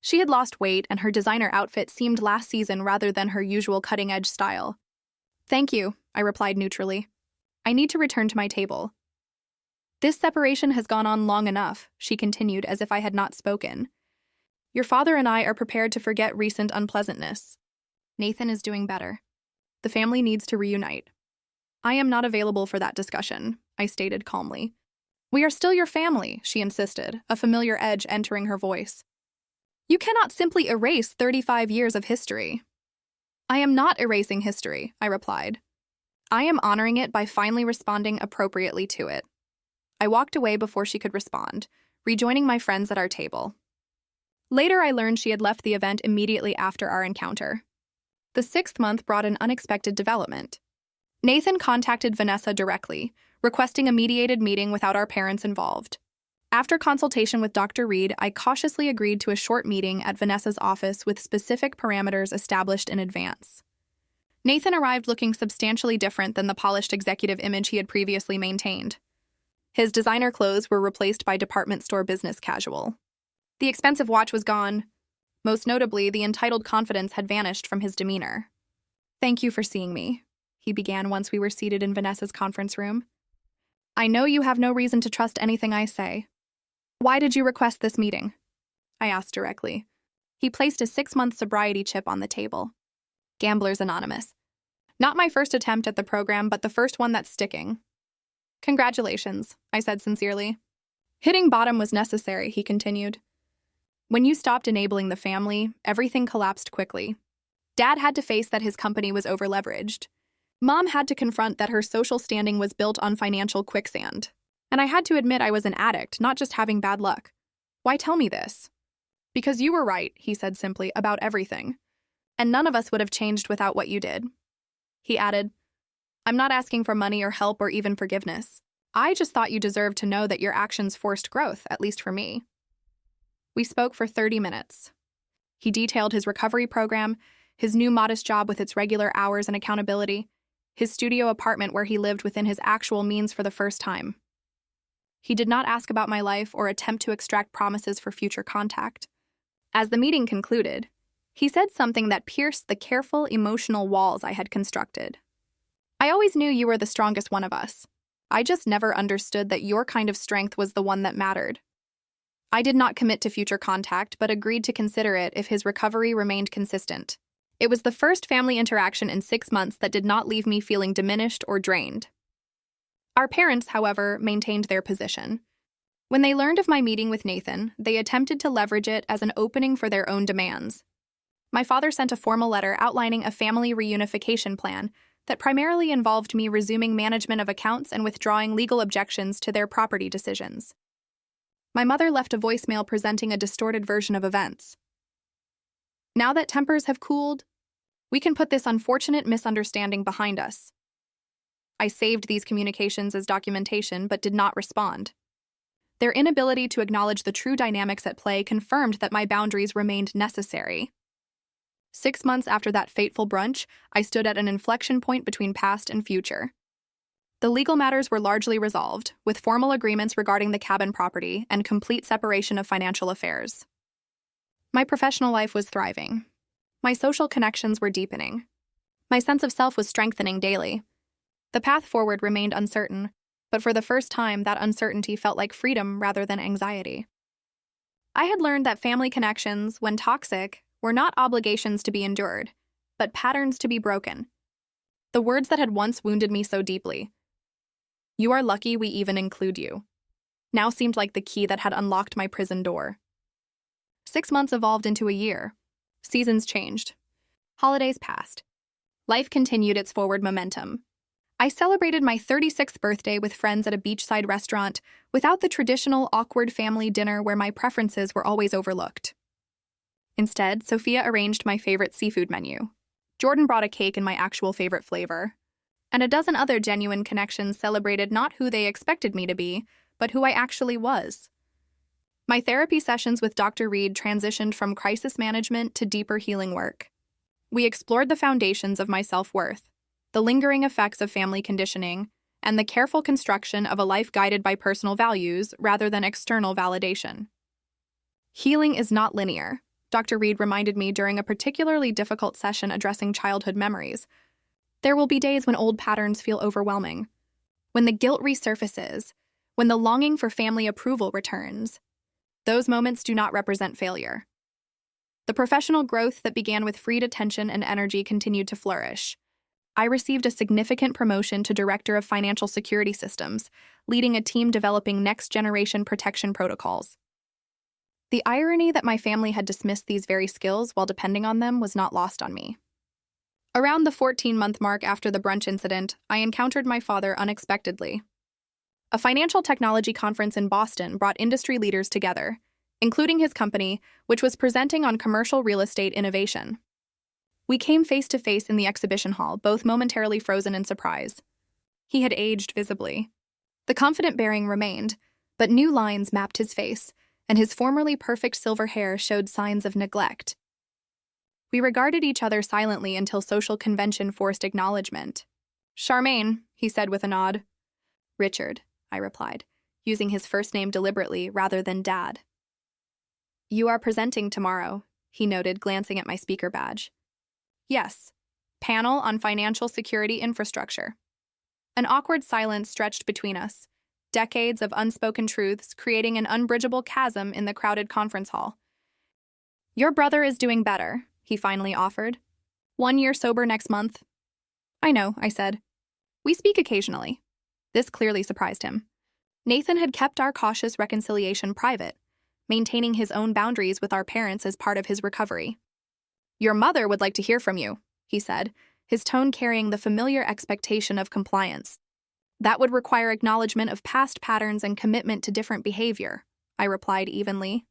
She had lost weight, and her designer outfit seemed last season rather than her usual cutting-edge style. "Thank you," I replied neutrally. "I need to return to my table." "This separation has gone on long enough," she continued as if I had not spoken. "Your father and I are prepared to forget recent unpleasantness. Nathan is doing better. The family needs to reunite." "I am not available for that discussion," I stated calmly. "We are still your family," she insisted, a familiar edge entering her voice. "You cannot simply erase 35 years of history." "I am not erasing history," I replied. "I am honoring it by finally responding appropriately to it." I walked away before she could respond, rejoining my friends at our table. Later, I learned she had left the event immediately after our encounter. The 6th month brought an unexpected development. Nathan contacted Vanessa directly, requesting a mediated meeting without our parents involved. After consultation with Dr. Reed, I cautiously agreed to a short meeting at Vanessa's office with specific parameters established in advance. Nathan arrived looking substantially different than the polished executive image he had previously maintained. His designer clothes were replaced by department store business casual. The expensive watch was gone. Most notably, the entitled confidence had vanished from his demeanor. "Thank you for seeing me," he began once we were seated in Vanessa's conference room. "I know you have no reason to trust anything I say. Why did you request this meeting?" I asked directly. He placed a 6-month sobriety chip on the table. Gamblers Anonymous. Not my first attempt at the program, but the first one that's sticking. "Congratulations," I said sincerely. "Hitting bottom was necessary," he continued. "When you stopped enabling the family, everything collapsed quickly. Dad had to face that his company was overleveraged. Mom had to confront that her social standing was built on financial quicksand. And I had to admit I was an addict, not just having bad luck. Why tell me this?" "Because you were right," he said simply, "about everything. And none of us would have changed without what you did." He added, "I'm not asking for money or help or even forgiveness. I just thought you deserved to know that your actions forced growth, at least for me." We spoke for 30 minutes. He detailed his recovery program, his new modest job with its regular hours and accountability, his studio apartment where he lived within his actual means for the first time. He did not ask about my life or attempt to extract promises for future contact. As the meeting concluded, he said something that pierced the careful, emotional walls I had constructed. "I always knew you were the strongest one of us. I just never understood that your kind of strength was the one that mattered." I did not commit to future contact, but agreed to consider it if his recovery remained consistent. It was the first family interaction in 6 months that did not leave me feeling diminished or drained. Our parents, however, maintained their position. When they learned of my meeting with Nathan, they attempted to leverage it as an opening for their own demands. My father sent a formal letter outlining a family reunification plan that primarily involved me resuming management of accounts and withdrawing legal objections to their property decisions. My mother left a voicemail presenting a distorted version of events. "Now that tempers have cooled, we can put this unfortunate misunderstanding behind us." I saved these communications as documentation but did not respond. Their inability to acknowledge the true dynamics at play confirmed that my boundaries remained necessary. 6 months after that fateful brunch, I stood at an inflection point between past and future. The legal matters were largely resolved, with formal agreements regarding the cabin property and complete separation of financial affairs. My professional life was thriving. My social connections were deepening. My sense of self was strengthening daily. The path forward remained uncertain, but for the first time, that uncertainty felt like freedom rather than anxiety. I had learned that family connections, when toxic, were not obligations to be endured, but patterns to be broken. The words that had once wounded me so deeply, "You are lucky we even include you," now seemed like the key that had unlocked my prison door. 6 months evolved into a year. Seasons changed. Holidays passed. Life continued its forward momentum. I celebrated my 36th birthday with friends at a beachside restaurant without the traditional awkward family dinner where my preferences were always overlooked. Instead, Sophia arranged my favorite seafood menu. Jordan brought a cake in my actual favorite flavor. And a dozen other genuine connections celebrated not who they expected me to be, but who I actually was. My therapy sessions with Dr. Reed transitioned from crisis management to deeper healing work. We explored the foundations of my self-worth, the lingering effects of family conditioning, and the careful construction of a life guided by personal values rather than external validation. Healing is not linear, Dr. Reed reminded me during a particularly difficult session addressing childhood memories. There will be days when old patterns feel overwhelming, when the guilt resurfaces, when the longing for family approval returns. Those moments do not represent failure. The professional growth that began with freed attention and energy continued to flourish. I received a significant promotion to Director of Financial Security Systems, leading a team developing next-generation protection protocols. The irony that my family had dismissed these very skills while depending on them was not lost on me. Around the 14-month mark after the brunch incident, I encountered my father unexpectedly. A financial technology conference in Boston brought industry leaders together, including his company, which was presenting on commercial real estate innovation. We came face to face in the exhibition hall, both momentarily frozen in surprise. He had aged visibly. The confident bearing remained, but new lines mapped his face, and his formerly perfect silver hair showed signs of neglect. We regarded each other silently until social convention forced acknowledgement. "Charmaine," he said with a nod. "Richard," I replied, using his first name deliberately rather than Dad. "You are presenting tomorrow," he noted, glancing at my speaker badge. "Yes. Panel on Financial Security Infrastructure." An awkward silence stretched between us, decades of unspoken truths creating an unbridgeable chasm in the crowded conference hall. "Your brother is doing better," he finally offered. 1 year sober next month." "I know," I said. "We speak occasionally." This clearly surprised him. Nathan had kept our cautious reconciliation private, maintaining his own boundaries with our parents as part of his recovery. "Your mother would like to hear from you," he said, his tone carrying the familiar expectation of compliance. "That would require acknowledgement of past patterns and commitment to different behavior," I replied evenly.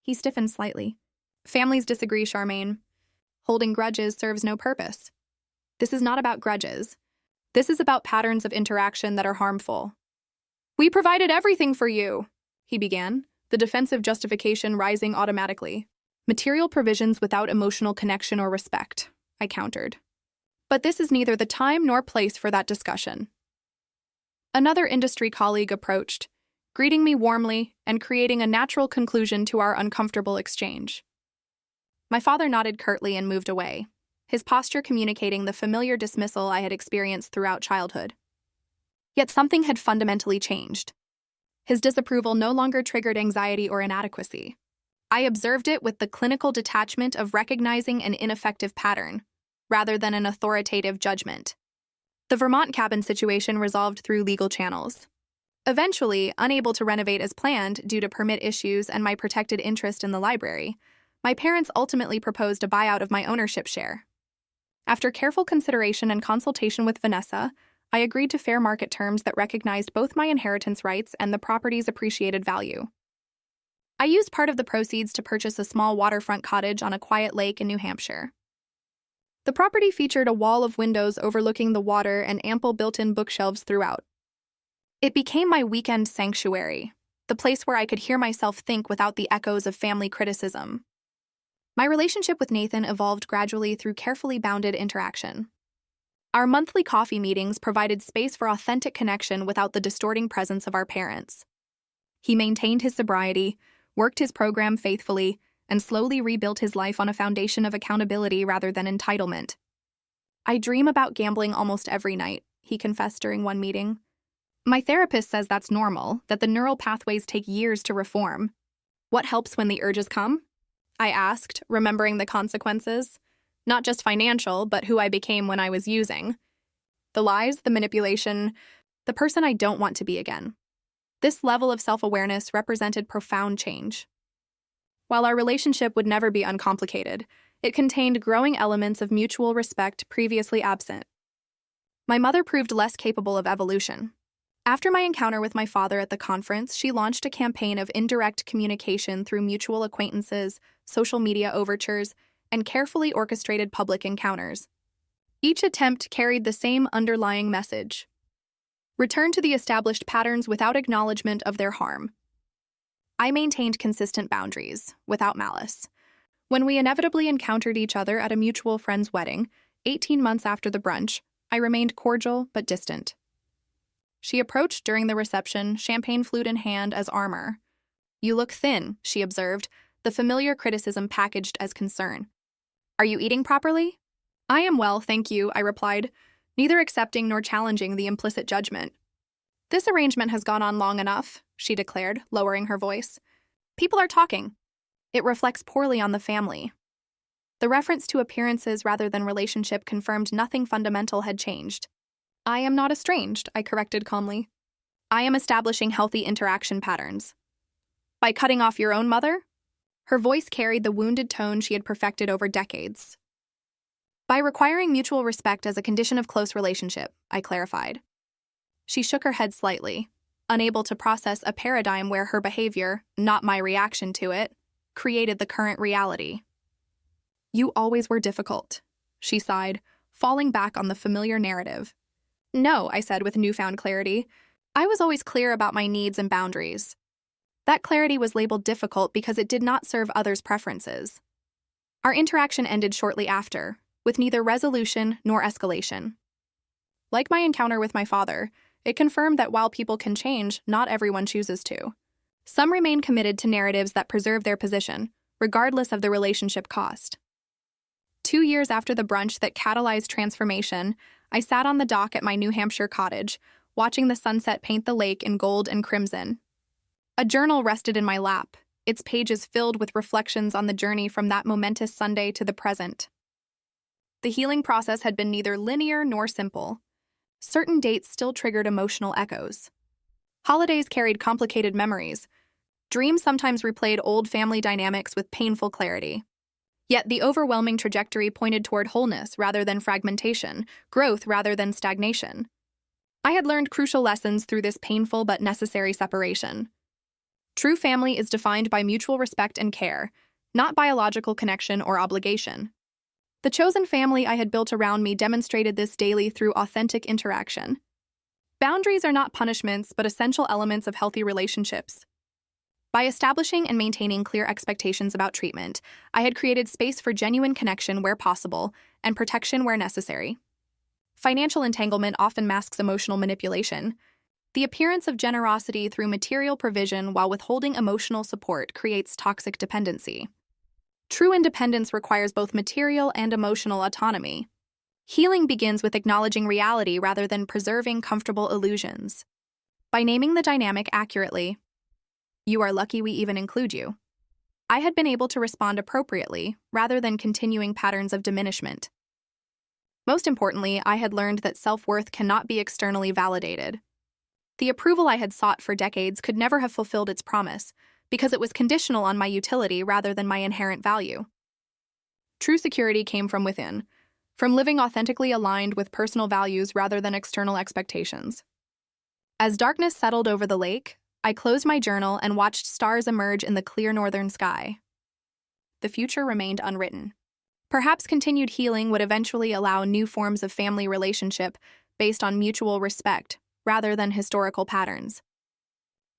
He stiffened slightly. "Families disagree, Charmaine. Holding grudges serves no purpose. This is not about grudges. This is about patterns of interaction that are harmful." "We provided everything for you," he began, the defensive justification rising automatically. "Material provisions without emotional connection or respect," I countered. "But this is neither the time nor place for that discussion." Another industry colleague approached, greeting me warmly and creating a natural conclusion to our uncomfortable exchange. My father nodded curtly and moved away, his posture communicating the familiar dismissal I had experienced throughout childhood. Yet something had fundamentally changed. His disapproval no longer triggered anxiety or inadequacy. I observed it with the clinical detachment of recognizing an ineffective pattern, rather than an authoritative judgment. The Vermont cabin situation resolved through legal channels. Eventually, unable to renovate as planned due to permit issues and my protected interest in the library, my parents ultimately proposed a buyout of my ownership share. After careful consideration and consultation with Vanessa, I agreed to fair market terms that recognized both my inheritance rights and the property's appreciated value. I used part of the proceeds to purchase a small waterfront cottage on a quiet lake in New Hampshire. The property featured a wall of windows overlooking the water and ample built-in bookshelves throughout. It became my weekend sanctuary, the place where I could hear myself think without the echoes of family criticism. My relationship with Nathan evolved gradually through carefully bounded interaction. Our monthly coffee meetings provided space for authentic connection without the distorting presence of our parents. He maintained his sobriety, worked his program faithfully, and slowly rebuilt his life on a foundation of accountability rather than entitlement. "I dream about gambling almost every night," he confessed during one meeting. "My therapist says that's normal, that the neural pathways take years to reform." "What helps when the urges come?" I asked, remembering the consequences. Not just financial, but who I became when I was using. The lies, the manipulation, the person I don't want to be again. This level of self-awareness represented profound change. While our relationship would never be uncomplicated, it contained growing elements of mutual respect previously absent. My mother proved less capable of evolution. After my encounter with my father at the conference, she launched a campaign of indirect communication through mutual acquaintances, social media overtures, and carefully orchestrated public encounters. Each attempt carried the same underlying message: return to the established patterns without acknowledgement of their harm. I maintained consistent boundaries, without malice. When we inevitably encountered each other at a mutual friend's wedding, 18 months after the brunch, I remained cordial but distant. She approached during the reception, champagne flute in hand as armor. "You look thin," she observed, the familiar criticism packaged as concern. "Are you eating properly?" "I am well, thank you," I replied, neither accepting nor challenging the implicit judgment. "This arrangement has gone on long enough," she declared, lowering her voice. "People are talking. It reflects poorly on the family." The reference to appearances rather than relationship confirmed nothing fundamental had changed. "I am not estranged," I corrected calmly. "I am establishing healthy interaction patterns." "By cutting off your own mother?" Her voice carried the wounded tone she had perfected over decades. "By requiring mutual respect as a condition of close relationship," I clarified. She shook her head slightly, unable to process a paradigm where her behavior, not my reaction to it, created the current reality. "You always were difficult," she sighed, falling back on the familiar narrative. "No," I said with newfound clarity. "I was always clear about my needs and boundaries." That clarity was labeled difficult because it did not serve others' preferences. Our interaction ended shortly after, with neither resolution nor escalation. Like my encounter with my father, it confirmed that while people can change, not everyone chooses to. Some remain committed to narratives that preserve their position, regardless of the relationship cost. 2 years after the brunch that catalyzed transformation, I sat on the dock at my New Hampshire cottage, watching the sunset paint the lake in gold and crimson. A journal rested in my lap, its pages filled with reflections on the journey from that momentous Sunday to the present. The healing process had been neither linear nor simple. Certain dates still triggered emotional echoes. Holidays carried complicated memories. Dreams sometimes replayed old family dynamics with painful clarity. Yet the overwhelming trajectory pointed toward wholeness rather than fragmentation, growth rather than stagnation. I had learned crucial lessons through this painful but necessary separation. True family is defined by mutual respect and care, not biological connection or obligation. The chosen family I had built around me demonstrated this daily through authentic interaction. Boundaries are not punishments, but essential elements of healthy relationships. By establishing and maintaining clear expectations about treatment, I had created space for genuine connection where possible and protection where necessary. Financial entanglement often masks emotional manipulation. The appearance of generosity through material provision while withholding emotional support creates toxic dependency. True independence requires both material and emotional autonomy. Healing begins with acknowledging reality rather than preserving comfortable illusions. By naming the dynamic accurately, "You are lucky we even include you," I had been able to respond appropriately rather than continuing patterns of diminishment. Most importantly, I had learned that self-worth cannot be externally validated. The approval I had sought for decades could never have fulfilled its promise, because it was conditional on my utility rather than my inherent value. True security came from within, from living authentically aligned with personal values rather than external expectations. As darkness settled over the lake, I closed my journal and watched stars emerge in the clear northern sky. The future remained unwritten. Perhaps continued healing would eventually allow new forms of family relationship based on mutual respect rather than historical patterns.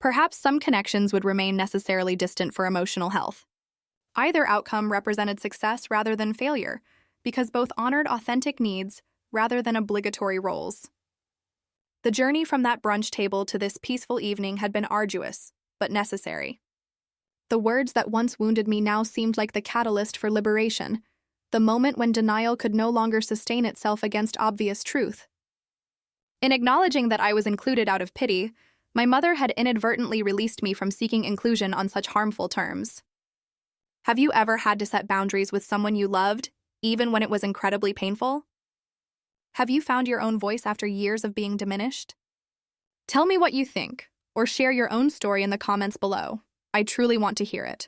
Perhaps some connections would remain necessarily distant for emotional health. Either outcome represented success rather than failure, because both honored authentic needs rather than obligatory roles. The journey from that brunch table to this peaceful evening had been arduous, but necessary. The words that once wounded me now seemed like the catalyst for liberation, the moment when denial could no longer sustain itself against obvious truth. In acknowledging that I was included out of pity, my mother had inadvertently released me from seeking inclusion on such harmful terms. Have you ever had to set boundaries with someone you loved, even when it was incredibly painful? Have you found your own voice after years of being diminished? Tell me what you think, or share your own story in the comments below. I truly want to hear it.